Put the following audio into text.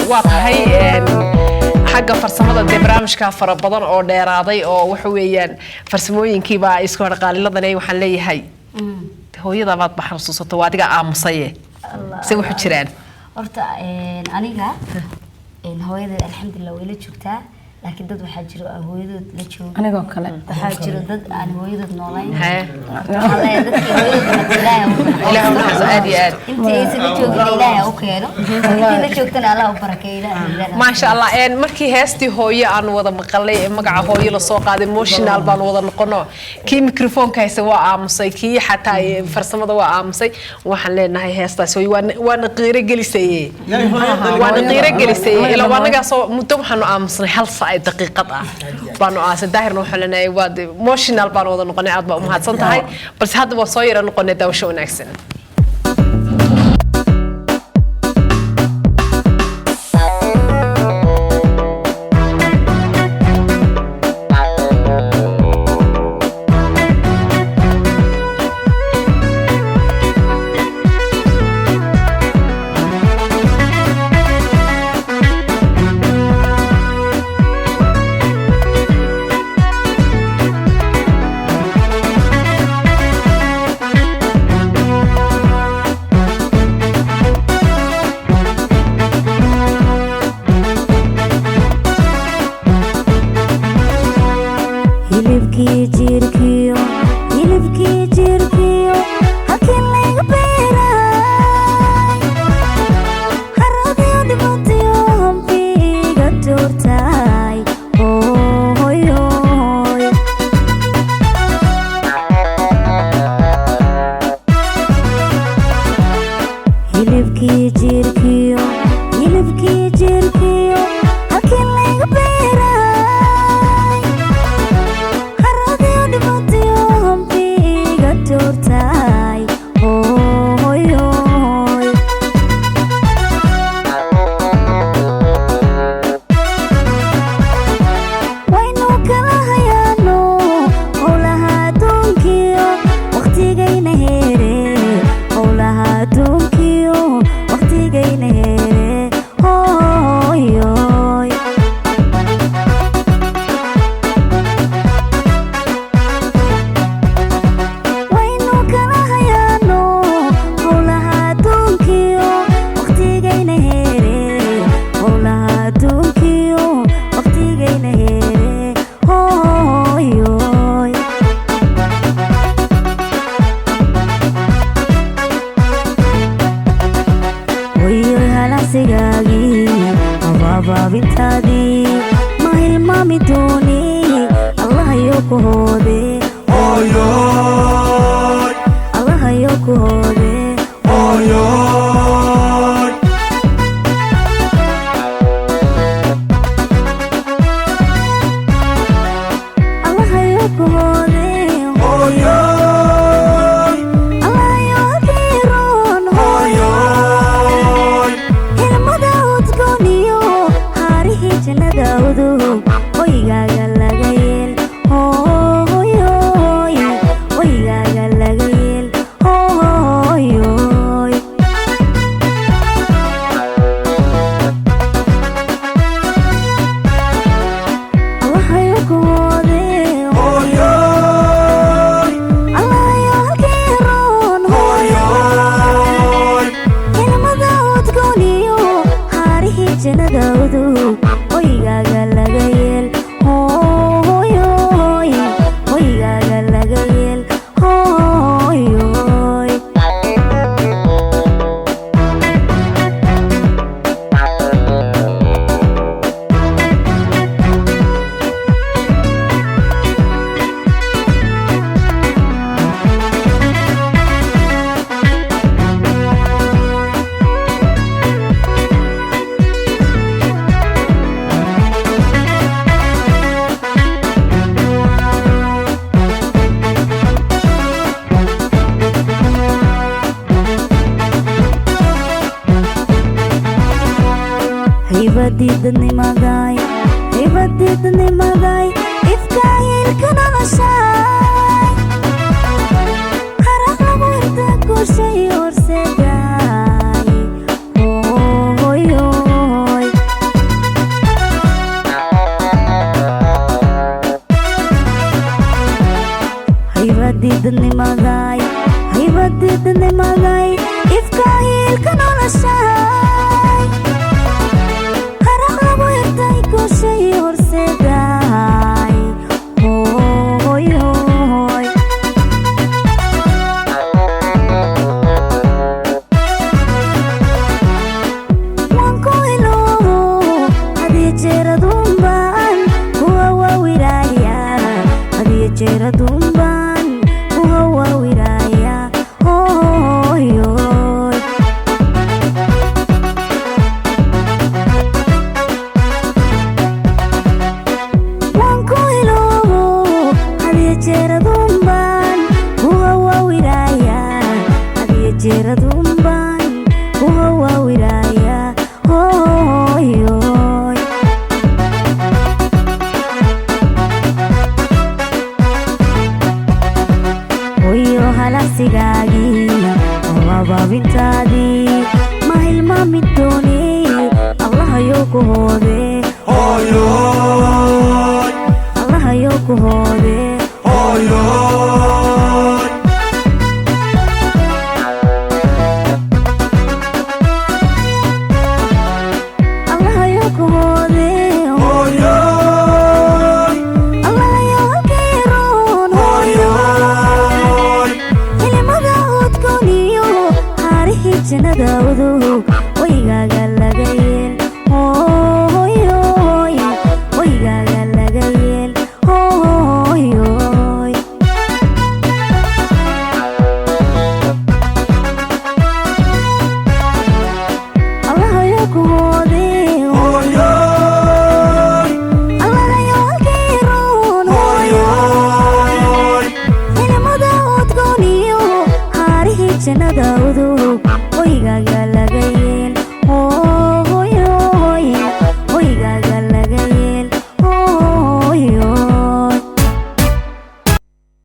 واتهاي حاجة فرسمة ده برامج كافر بدن أو ديراضي أو وحويان فرسموين كيبا إسكور قال لنا وحلي هاي هو يضبط بحر صوصة وادقة عامصية سوي حجران horta aniga hooyada alxamdulillah way la joogtaa laakiin dad waxa jiro hooyadood la joogo aniga kale waxa jiro dad aan hooyadood noolayn waxa la dadkii hooyadood ilaahay ilaahay aadi aad inta ay soo joogay ilaahay u keeno inta la joogtana Allah u barakeeyo ما شاء الله إن مركي هستي هوية عن وضع مقلة مقع هوية للسوق هذا موشنال بان وضع نقناه كي ميكروفون كيس وعامصي كي حتى فرسمة وعامصي وحلنا هاي هستا سوي وانا غير جلسي وانا غير جلسي إلا وانا قاصو متوم حنو عامصي حل صعيد دقيقة بانو عاس الداهر نوحلنا واد موشنال بان وضع نقناه عضبة أمهات صنتهاي بس هذا وصاير نقناه دوشو نكسن هيبددني مغاي إفكاي الكنا نشاي حرق لبردك وشي ورسداي هوي هوي hadeednimaday ifka hiilka noloshay haraq lagu hirtay gooshay horseeday hooy hooy waan ku helo hadiyo jeeradunbaan kuwa waawiraaya hadiyo jeeradunbaan kuwa waawiraaya hooy hooy waan ku helo hadiyo jeeradunbaan kuwa waawiraaya hadiyo jeeradunbaan kuwa waawiraaya hooy hooy hoyo halaqsigaagii oo abaabintaadii ma hilmaami dooni allahayow ku hoode allahayow ku hoode allahayow ku hoode allahayow halkeeroon hilimada udgooniyo haarihii jannada udu